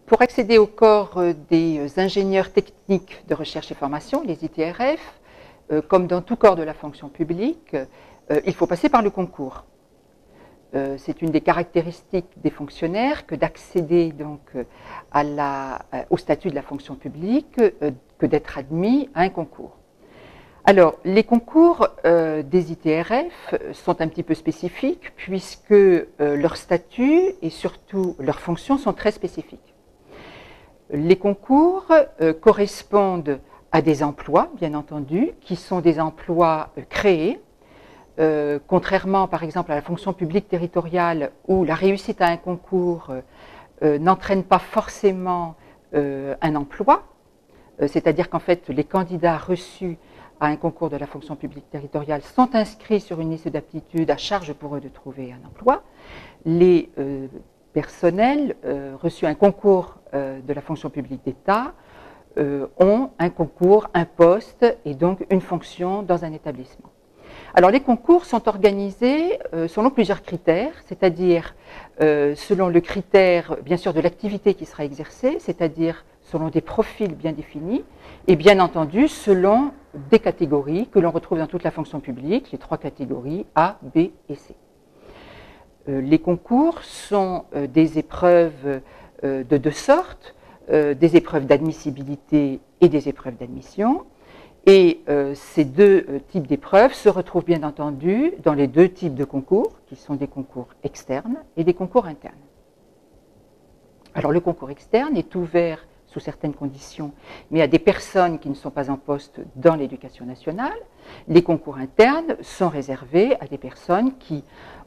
Pour accéder au corps des ingénieurs techniques de recherche et formation, les ITRF, comme dans tout corps de la fonction publique, il faut passer par le concours. C'est une des caractéristiques des fonctionnaires que d'accéder donc au statut de la fonction publique, que d'être admis à un concours. Alors, les concours des ITRF sont un petit peu spécifiques puisque leur statut et surtout leurs fonctions sont très spécifiques. Les concours correspondent à des emplois, bien entendu, qui sont des emplois créés, contrairement par exemple à la fonction publique territoriale où la réussite à un concours n'entraîne pas forcément un emploi, c'est-à-dire qu'en fait les candidats reçus à un concours de la fonction publique territoriale sont inscrits sur une liste d'aptitudes, à charge pour eux de trouver un emploi. Les personnels reçus à un concours de la fonction publique d'État ont un concours, un poste et donc une fonction dans un établissement. Alors les concours sont organisés selon plusieurs critères, c'est-à-dire selon le critère bien sûr de l'activité qui sera exercée, c'est-à-dire selon des profils bien définis, et bien entendu selon des catégories que l'on retrouve dans toute la fonction publique, les 3 catégories A, B et C. Les concours sont des épreuves de 2 sortes, des épreuves d'admissibilité et des épreuves d'admission. Et ces 2 types d'épreuves se retrouvent bien entendu dans les 2 types de concours, qui sont des concours externes et des concours internes. Alors le concours externe est ouvert sous certaines conditions, mais à des personnes qui ne sont pas en poste dans l'éducation nationale. Les concours internes sont réservés à des personnes qui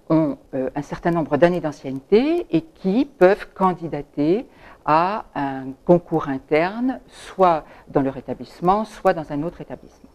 ont un certain nombre d'années d'ancienneté et qui peuvent candidater à un concours interne, soit dans leur établissement, soit dans un autre établissement.